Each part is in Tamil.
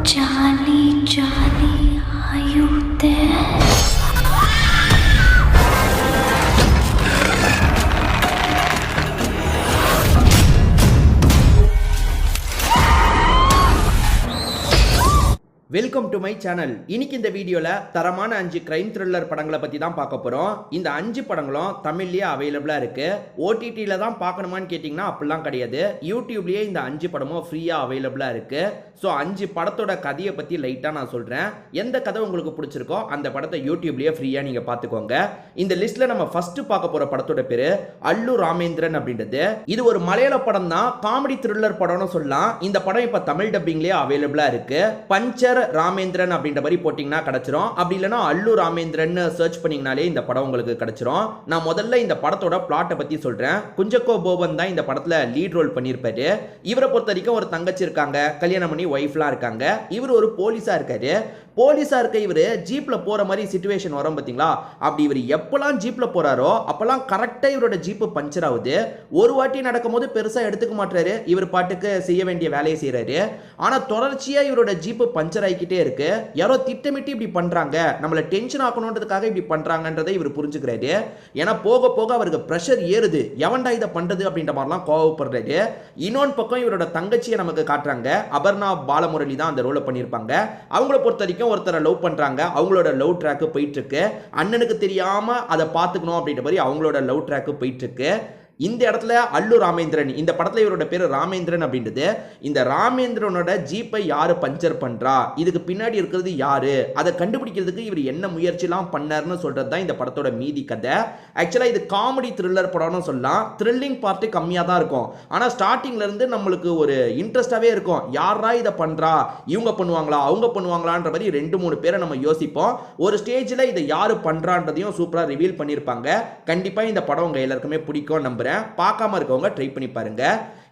Charlie, Charlie, are you there? Welcome to my channel. இன்னைக்கு இந்த வீடியோவில் தரமான 5 கிரைம் த்ரில்லர் படங்களை பற்றி தான் பார்க்க போகிறோம். இந்த 5 படங்களும் தமிழ்லேயே அவைலபிளாக இருக்குது. ஓடிடியில் தான் பார்க்கணுமான்னு கேட்டிங்கன்னா அப்படிலாம் கிடையாது. யூடியூப்லேயே இந்த 5 படமும் ஃப்ரீயாக அவைலபிளாக இருக்குது. ஸோ 5 படத்தோட கதையை பற்றி லைட்டாக நான் சொல்கிறேன். எந்த கதை உங்களுக்கு பிடிச்சிருக்கோ அந்த படத்தை யூடியூப்லேயே ஃப்ரீயாக நீங்கள் பார்த்துக்கோங்க. இந்த லிஸ்ட்டில் நம்ம ஃபஸ்ட்டு பார்க்க போகிற படத்தோட பேர் அல்லு ராமேந்திரன் அப்படின்றது. இது ஒரு மலையாள படம் தான், காமெடி த்ரில்லர் படம்னு சொல்லலாம். இந்த படம் இப்போ தமிழ் டப்பிங்லேயே அவைலபிளாக இருக்குது. பஞ்சர் ராமேந்திரன் அப்படின்ற மாதிரி போட்டிங்கன்னா கிடைச்சிரும். அப்படி இல்லைனா அல்லு ராமேந்திரன் சர்ச் பண்ணிங்கனாலே இந்த படம் உங்களுக்கு கிடைச்சிரும். நான் முதல்ல இந்த படத்தோட பிளாட்டை பற்றி சொல்கிறேன். குஞ்சக்கோ போபன் தான் இந்த படத்தில் லீட் ரோல் பண்ணியிருப்பாரு. இவரை பொறுத்த வரைக்கும் ஒரு தங்கச்சி இருக்காங்க, கல்யாணம் பண்ணி ஒய்ஃப்லாம் இருக்காங்க. இவர் ஒரு போலீஸாக இருக்காரு. போலீஸாக இருக்க இவர் ஜீப்பில் போகிற மாதிரி சிச்சுவேஷன் வரும் பார்த்தீங்களா? அப்படி இவர் எப்போல்லாம் ஜீப்பில் போகிறாரோ அப்போல்லாம் கரெக்டாக இவரோட ஜீப்பு பஞ்சர் ஆகுது. ஒரு வாட்டி நடக்கும் போது பெருசாக எடுத்துக்க மாட்டாரு, இவர் பாட்டுக்கு செய்ய வேண்டிய வேலையை செய்கிறாரு. ஆனால் தொடர்ச்சியாக இவரோட ஜீப்பு பஞ்சர் ஆகிக்கிட்டே இருக்கு. யாரோ திட்டமிட்டு இப்படி பண்ணுறாங்க, நம்மளை டென்ஷன் ஆக்கணுன்றதுக்காக இப்படி பண்ணுறாங்கன்றதை இவர் புரிஞ்சுக்கிறாரு. ஏன்னா போக போக அவருக்கு ப்ரெஷர் ஏறுது, எவன்டா இதை பண்ணுறது அப்படின்ற மாதிரிலாம் கோவப்படுறாரு. இன்னொன்று பக்கம் இவரோட தங்கச்சியை நமக்கு காட்டுறாங்க. அபர்ணா பாலமுரளி தான் அந்த ரோலை பண்ணியிருப்பாங்க. அவங்கள பொறுத்த வரைக்கும் ஒருத்தரை லவ் பண்றாங்க. அவங்களோட லவ் ட்ராக் போயிட்டு இருக்கு. அண்ணனுக்கு தெரியாம அதை பார்த்துக்கணும் அப்படின்ற மாதிரி அவங்களோட லவ் ட்ராக் போயிட்டு இருக்கு. இந்த இடத்துல அல்லு ராமேந்திரன், இந்த படத்துல இவரோட பேரு ராமேந்திரன் அப்படின்றது. இந்த ராமேந்திரனோட ஜீப்பை யாரு பஞ்சர் பண்றா, இதுக்கு பின்னாடி இருக்கிறது யாரு, அதை கண்டுபிடிக்கிறதுக்கு இவர் என்ன முயற்சிலாம் பண்ணாருன்னு சொல்றது தான் இந்த படத்தோட மீதி கதை. ஆக்சுவலா இது காமெடி த்ரில்லர் படம்னு சொல்லலாம். த்ரில்லிங் பார்ட் கம்மியா தான் இருக்கும். ஆனா ஸ்டார்டிங்ல இருந்து நம்மளுக்கு ஒரு இன்ட்ரெஸ்டாவே இருக்கும். யாரா இதை பண்றா, இவங்க பண்ணுவாங்களா அவங்க பண்ணுவாங்களான்ற மாதிரி 2-3 பேரை நம்ம யோசிப்போம். ஒரு ஸ்டேஜ்ல இதை யாரு பண்றான்றதையும் சூப்பரா ரிவீல் பண்ணிருப்பாங்க. கண்டிப்பா இந்த படம் உங்க எல்லாருக்குமே பிடிக்கும் நம்புறேன். பார்க்காம இருக்கவங்க ட்ரை பண்ணி பாருங்க.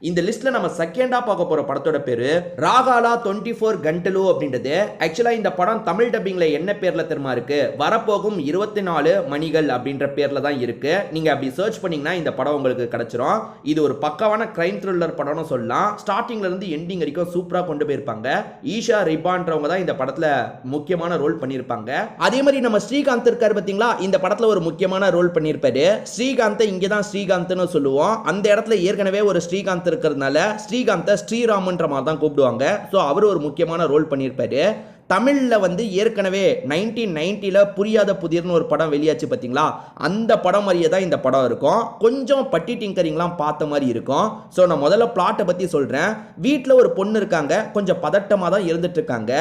இந்த லிஸ்ட்ல நம்ம செகண்டா பார்க்க போற படத்தோட பேரு ராகாலா 24 கண்டலு அப்படின்றது. ஆக்சுவலா இந்த படம் தமிழ் டப்பிங்ல என்ன பேர்ல தெரியுமா இருக்கு? வரப்போகும் 24 மணிகள் அப்படின்ற பேர்ல தான் இருக்கு. நீங்க அப்படி சர்ச் பண்ணீங்கன்னா இந்த படம் உங்களுக்கு கிடைச்சிரும். இது ஒரு பக்காவான கிரைம் த்ரில்லர் படம்னு சொல்லலாம். ஸ்டார்டிங்ல இருந்து எண்டிங் வரைக்கும் சூப்பரா கொண்டு போயிருப்பாங்க. ஈஷா ரிபான்றவங்க தான் இந்த படத்துல முக்கியமான ரோல் பண்ணியிருப்பாங்க. அதே மாதிரி நம்ம ஸ்ரீகாந்த் இருக்காரு பாத்தீங்களா, இந்த படத்துல ஒரு முக்கியமான ரோல் பண்ணியிருப்பாரு. ஸ்ரீகாந்த் இங்கதான் ஸ்ரீகாந்த்னு சொல்லுவோம். அந்த இடத்துல ஏற்கனவே ஒரு ஸ்ரீகாந்த் இருக்கிறதுனால ஸ்ரீகாந்த ஸ்ரீராமன்ற மாதிரி தான் கூப்பிடுவாங்க. ஸோ அவர் ஒரு முக்கியமான ரோல் பண்ணியிருப்பாரு. தமிழில் வந்து ஏற்கனவே 1990 புரியாத புதிர்னு ஒரு படம் வெளியாச்சு பார்த்தீங்களா, அந்த படம் மாதிரியே தான் இந்த படம் இருக்கும். கொஞ்சம் பட்டி டிங்கரிங்லாம் பார்த்த மாதிரி இருக்கும். ஸோ நான் முதல்ல பிளாட்டை பற்றி சொல்கிறேன். வீட்டில் ஒரு பொண்ணு இருக்காங்க, கொஞ்சம் பதட்டமாக தான் இருந்துட்டு இருக்காங்க.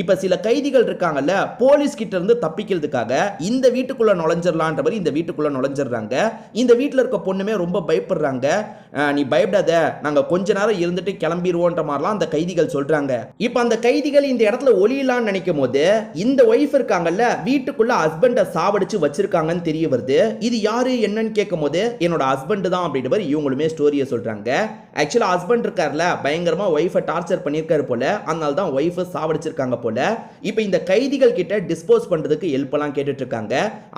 இப்போ சில கைதிகள் இருக்காங்கல்ல, போலீஸ் கிட்ட இருந்து தப்பிக்கிறதுக்காக இந்த வீட்டுக்குள்ளே நுழைஞ்சிடலான்ற மாதிரி இந்த வீட்டுக்குள்ளே நுழைஞ்சிடுறாங்க. இந்த வீட்டில் இருக்க பொண்ணுமே ரொம்ப பயப்படுறாங்க. நீ பயப்படாத, நாங்கள் கொஞ்ச நேரம் இருந்துட்டு கிளம்பிடுவோன்ற மாதிரிலாம் அந்த கைதிகள் சொல்கிறாங்க. இப்போ அந்த கைதிகள் இந்த இடத்துல ஒளியில நினைக்கும் போது இந்த ஒய்ஃப் இருக்காங்கல்ல, வீட்டுக்குள்ள ஹஸ்பண்ட சாவடிச்சு வச்சிருக்காங்கன்னு தெரிய வருது. இது யாரு என்னன்னு கேட்கும் போது என்னோட ஹஸ்பண்ட் தான் அப்படின்ற மாதிரி இவங்களுமே ஸ்டோரியை சொல்றாங்க. ஆக்சுவலா ஹஸ்பண்ட் இருக்கார்ல, பயங்கரமா ஒய்ஃபை டார்ச்சர் பண்ணியிருக்காரு போல, அதனால தான் ஒய்ஃபை சாவடிச்சிருக்காங்க போல. இப்போ இந்த கைதிகள் கிட்ட டிஸ்போஸ் பண்றதுக்கு ஹெல்ப் எல்லாம் கேட்டுட்டு இருக்காங்க.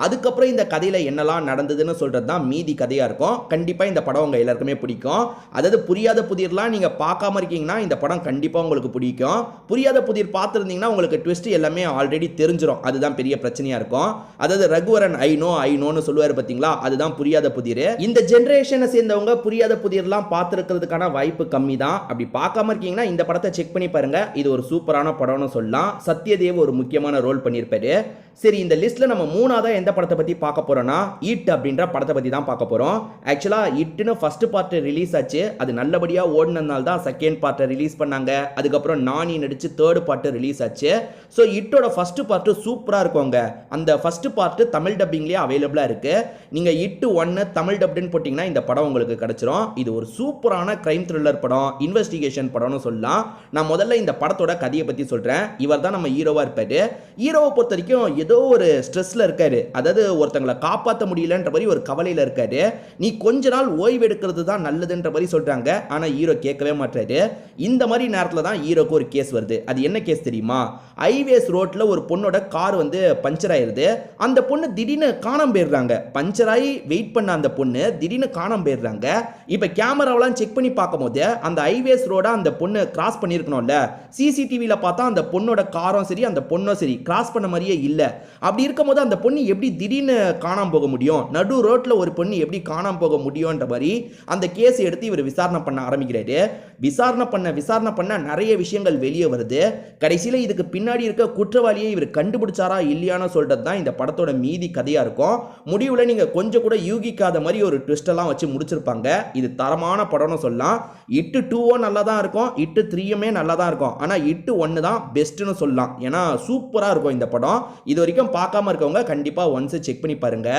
அதுக்கப்புறம் இந்த கதையில என்னெல்லாம் நடந்ததுன்னு சொல்றது தான் மீதி கதையா இருக்கும். கண்டிப்பா இந்த படம் உங்க எல்லாருக்குமே பிடிக்கும். அதாவது புரியாத புதிர்லாம் நீங்க பார்க்காம இருக்கீங்கன்னா இந்த படம் கண்டிப்பா உங்களுக்கு பிடிக்கும். புரியாத புதிர் பார்த்துருந்தீங்கன்னா உங்களுக்கு ட்விஸ்ட் எல்லாமே ஆல்ரெடி தெரிஞ்சிடும். அதுதான் பெரிய பிரச்சனையா இருக்கும். அதாவது ரகுவரன் ஐநோன்னு சொல்லுவாரு பாத்தீங்களா, அதுதான் புரியாத புதிர். இந்த ஜெனரேஷனை சேர்ந்தவங்க புரியாத புதிர்லாம் பார்த்துருக்கிறதுக்கான வாய்ப்பு கம்மி தான். அப்படி பார்க்காம இருக்கீங்கன்னா இந்த படத்தை செக் பண்ணி பாருங்க. இது ஒரு சூப்பரான படம்னு சொல்லலாம். சத்யதேவ் ஒரு முக்கியமான ரோல் பண்ணியிருப்பாரு. சரி, இந்த லிஸ்ட்ல நம்ம மூணாவதா எந்த படத்தை பத்தி பார்க்க போறோம்னா இட் அப்படின்ற படத்தை பத்தி தான் பார்க்க போறோம். ஆக்சுவலா இட்னு ஃபர்ஸ்ட் பார்ட் ரிலீஸ் ஆச்சு. அது நல்லபடியா ஓடினதுனால தான் செகண்ட் பார்ட்டை ரிலீஸ் பண்ணாங்க. அதுக்கப்புறம் நானி நடிச்சு தேர்ட் பார்ட் ரிலீஸ் ஆச்சு. ஸோ இட்டோட ஃபர்ஸ்ட் பார்ட் சூப்பராக இருக்குங்க. அந்த ஃபர்ஸ்ட் பார்ட் தமிழ் டப்பிங்லேயே அவைலபிளாக இருக்கு. நீங்கள் இட்டு 1 தமிழ் டப்டுன்னு போட்டிங்கன்னா இந்த படம் உங்களுக்கு கிடைச்சிரும். இது ஒரு சூப்பரான கிரைம் த்ரில்லர் படம், இன்வெஸ்டிகேஷன் படம்னு சொல்லலாம். நான் முதல்ல இந்த படத்தோட கதையை பற்றி சொல்கிறேன். இவர் தான் நம்ம ஹீரோவாக இருப்பாரு. ஹீரோவை பொறுத்த வரைக்கும் ஏதோ ஒரு ஸ்ட்ரெஸ்ல இருக்காரு. அதாவது ஒருத்தங்களை காப்பாற்ற முடியலன்ற மாதிரி ஒரு கவலையில இருக்காரு. நீ கொஞ்ச நாள் ஓய்வு எடுக்கிறது தான் நல்லதுன்ற மாதிரி சொல்றாங்க. ஆனா ஹீரோ கேட்கவே மாட்டாரு. இந்த மாதிரி நேரத்துல தான் ஹீரோக்கு ஒரு கேஸ் வருது. அது என்ன கேஸ் தெரியுமா? ஹைவேஸ் ரோட்ல ஒரு பொண்ணோட கார் வந்து பஞ்சர் ஆயிருது. அந்த பொண்ணு திடீர்னு காணாம போயிடுறாங்க. பஞ்சர் ஆகி வெயிட் பண்ண அந்த பொண்ணு திடீர்னு காணாம போயிடுறாங்க. இப்ப கேமராவெல்லாம் செக் பண்ணி பார்க்கும்போது அந்த ஹைவேஸ் ரோட அந்த பொண்ணு கிராஸ் பண்ணியிருக்கணும்ல. சிசிடிவியில பார்த்தா அந்த பொண்ணோட காரும் சரி அந்த பொண்ணும் சரி கிராஸ் பண்ண மாதிரியே இல்ல. அப்படி இருக்கும்போது அந்த பொண்ணு எப்படி திடீர்னு காணாம போக முடியும்? நடு ரோட்ல ஒரு பொண்ணு எப்படி காணாம போக முடியும்ன்ற மாதிரி அந்த கேஸ் எடுத்து இவர் விசாரணை பண்ண ஆரம்பிக்கிறாரு. விசாரணை பண்ண நிறைய விஷயங்கள் வெளியே வருது. கடைசியில் இதுக்கு பின்னாடி இருக்க குற்றவாளியை இவர் கண்டுபிடிச்சாரா இல்லையான்னு சொல்றது தான் இந்த படத்தோட மீதி கதையா இருக்கும். முடிவுல நீங்க கொஞ்சம் கூட யூகிக்காத மாதிரி ஒரு ட்விஸ்ட் எல்லாம் வச்சு முடிச்சிருப்பாங்க. இது தரமான படம்னு சொல்லலாம். இட்டு 2 நல்லா தான் இருக்கும், இட்டு 3 நல்லா தான் இருக்கும். ஆனா இட்டு 1 தான் பெஸ்ட்னு சொல்லலாம். ஏன்னா சூப்பரா இருக்கும் இந்த படம். இது வரைக்கும் பார்க்காம இருக்கவங்க கண்டிப்பா ஒன்ஸ் செக் பண்ணி பாருங்க.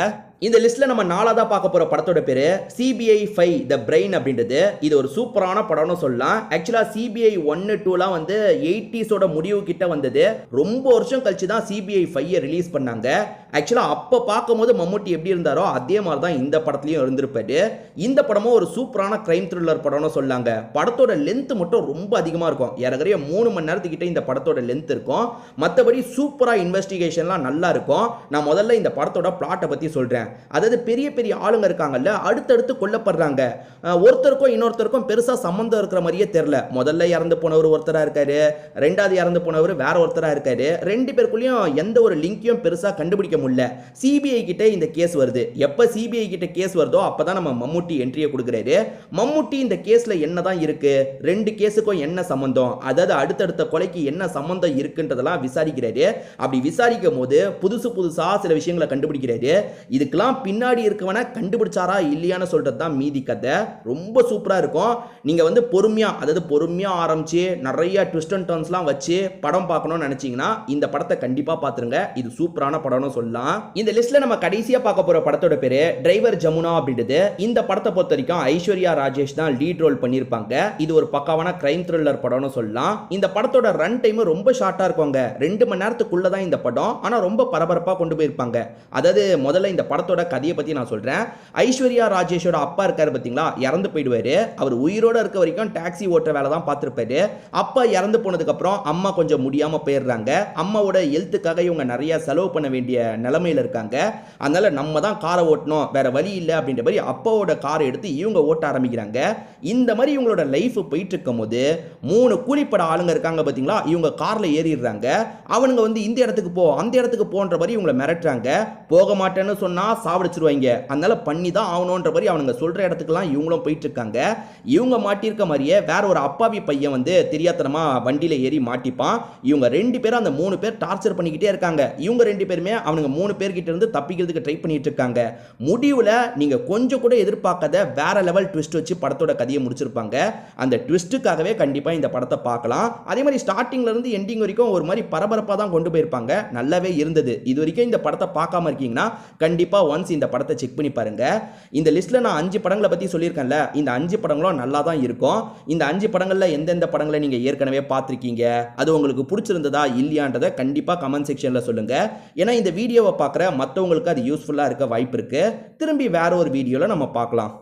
இந்த லிஸ்ட்ல நம்ம நாலாவதா பார்க்க போற படத்தோட பேரு CBI 5 The Brain அப்படின்றது. இது ஒரு சூப்பரான படம்னு சொல்லலாம். ஆக்சுவலா CBI 1 2லாம் வந்து 80s முடிவு கிட்ட வந்தது. ரொம்ப வருஷம் கழிச்சு தான் CBI 5 ரிலீஸ் பண்ணாங்க. ஆக்சுவலா அப்ப பார்க்கும்போது மம்முட்டி எப்படி இருந்தாரோ அதே மாதிரி தான் இந்த படத்துலயும் இருந்திருப்பாரு. இந்த படமும் ஒரு சூப்பரான கிரைம் த்ரில்லர் படம்னு சொல்லாங்க. படத்தோட லென்த் மட்டும் ரொம்ப அதிகமா இருக்கும். ஏறக்குறைய 3 மணி நேரத்துக்கிட்ட இந்த படத்தோட லென்த் இருக்கும். மற்றபடி சூப்பரா இன்வெஸ்டிகேஷன்லாம் நல்லா இருக்கும். நான் முதல்ல இந்த படத்தோட பிளாட்டை பத்தி சொல்றேன். அதாவது பெரிய பெரிய ஆளுங்க இருக்காங்கல்ல, அடுத்தடுத்து கொல்லப்படுறாங்க. ஒருத்தருக்கும் இன்னொருத்தருக்கும் பெருசா சம்பந்தம் இருக்கிற மாதிரியே தெரியல. முதல்ல இறந்து போனவர் ஒருத்தரா இருக்காரு, ரெண்டாவது இறந்து போனவர் வேற ஒருத்தரா இருக்காரு. ரெண்டு பேருக்குள்ளயும் எந்த ஒரு லிங்கையும் பெருசா கண்டுபிடிக்க முடியல. சிபிஐ கிட்ட இந்த கேஸ் வருது. எப்ப சிபிஐ கிட்ட கேஸ் வருதோ அப்பதான் நம்ம மம்முட்டி என்ட்ரியை கொடுக்குறாரு. மம்முட்டி இந்த கேஸ்ல என்னதான் இருக்கு, ரெண்டு கேஸுக்கும் என்ன சம்பந்தம், அதாவது அடுத்தடுத்த கொலைக்கு என்ன சம்பந்தம் இருக்குன்றதெல்லாம் விசாரிக்கிறாரு. அப்படி விசாரிக்கும் போது புதுசா சில விஷயங்களை கண்டுபிடிக்கிறாரு. இதுக்கெல்லாம் பின்னாடி இருக்கவன கண்டுபிடிச்சாரா இல்லையான்னு சொல்றது தான் மீதி கதை. ரொம்ப சூப்பரா இருக்கும். நீங்க வந்து பொறுமையா ஆரம்பிச்சு நிறைய ட்விஸ்ட் அண்ட் டர்ன்ஸ்லாம் வச்சு படம் பார்க்கணும்னு நினைச்சீங்கன்னா இந்த படத்தை கண்டிப்பா பாத்துருங்க. இது சூப்பரான படம்னு சொல்லலாம். இந்த லிஸ்ட்ல நம்ம கடைசியா பார்க்க போற படத்தோட பேரு டிரைவர் ஜமுனா அப்படின்றது. இந்த படத்தை பொறுத்த வரைக்கும் ஐஸ்வர்யா ராஜேஷ் தான் லீட் ரோல் பண்ணிருப்பாங்க. இது ஒரு பக்காவான கிரைம் த்ரில்லர் படம்னு சொல்லலாம். இந்த படத்தோட ரன் டைம் ரொம்ப ஷார்ட்டா இருக்குங்க. 2 மணி நேரத்துக்குள்ள தான் இந்த படம். ஆனா ரொம்ப பரபரப்பா கொண்டு போயிருப்பாங்க. அதாவது முதல்ல இந்த படத்தோட கதையை பத்தி நான் சொல்றேன். ஐஸ்வர்யா ராஜேஷோட அப்பா இருக்காரு பாத்தீங்களா, இறந்து போயிடுவாரு. அவர் உயிரோட இருக்க வரைக்கும் டாக்ஸி ஓட்டுற வேலை தான் பார்த்திருப்பாரு. அப்பா இறந்து போனதுக்கு அப்புறம் அம்மா கொஞ்சம் முடியாம போயிடுறாங்க. அம்மாவோட ஹெல்த்துக்காக இவங்க நிறைய செலவு பண்ண வேண்டிய நிலைமையில இருக்காங்க. அதனால நம்ம தான் காரை ஓட்டணும், வேற வழி இல்லை அப்படின்ற மாதிரி அப்பாவோட காரை எடுத்து இவங்க ஓட்ட ஆரம்பிக்கிறாங்க. இந்த மாதிரி இவங்களோட லைஃப் போயிட்டு இருக்கும் போது 3 கூலிப்பட ஆளுங்க இருக்காங்க பாத்தீங்களா, இவங்க கார்ல ஏறிடுறாங்க. அவனுங்க வந்து இந்த இடத்துக்கு போ அந்த இடத்துக்கு போன்ற மாதிரி இவங்களை மிரட்டுறாங்க. போக மாட்டேன்னு சொன்னா சாவடிச்சிருவாங்க. அதனால பண்ணி தான் ஆகணுன்ற மாதிரி அவனுங்க சொல்ற இடத்துக்குலாம் இவங்களும் போயிட்டு இருக்காங்க. இவங்க மாட்டிருக்க மாதிரியே வேற ஒரு அப்பாவி பையன் வந்து தெரியாதனமா வண்டியில ஏறி மாட்டிப்பான். இவங்க 2 பேரும் அந்த 3 பேர் டார்ச்சர் பண்ணிக்கிட்டே இருக்காங்க. இவங்க 2 பேருமே அவனுங்க 3 பேர்கிட்ட இருந்து தப்பிக்கிறதுக்கு ட்ரை பண்ணிட்டு இருக்காங்க. முடிவுல நீங்க கொஞ்சம் கூட எதிர்பார்க்காத வேற லெவல் ட்விஸ்ட் வச்சு படத்தோட கதையை முடிச்சிருப்பாங்க. அந்த ட்விஸ்ட்டுக்காகவே கண்டிப்பா இந்த படத்தை பார்க்கலாம். அதே மாதிரி ஸ்டார்டிங்ல இருந்து எண்டிங் வரைக்கும் ஒரு மாதிரி பரபரப்பா தான் கொண்டு போயிருப்பாங்க. நல்லாவே இருந்தது. இது வரைக்கும் இந்த படத்தை பார்க்காம இருக்கீங்கன்னா கண்டிப்பா ஒன்ஸ் இந்த படத்தை செக் பண்ணி பாருங்க. இந்த லிஸ்ட்ல நான் 5 படங்களை பத்தி சொல்லியிருக்கேன்ல, இந்த 5 படங்களும் நல்லா தான் இருக்கும். இந்த 5 படங்கள்ல எந்தெந்த படங்களை நீங்க ஏற்கனவே பார்த்திருக்கீங்க, அது உங்களுக்கு பிடிச்சிருந்ததா இல்லையான்றதை கண்டிப்பா கமெண்ட் செக்ஷன்ல சொல்லுங்க. ஏன்னா இந்த வீடியோவை பார்க்குற மற்றவங்களுக்கு அது யூஸ்ஃபுல்லா இருக்க வாய்ப்பு இருக்கு. திரும்பி வேற ஒரு வீடியோல நம்ம பார்க்கலாம்.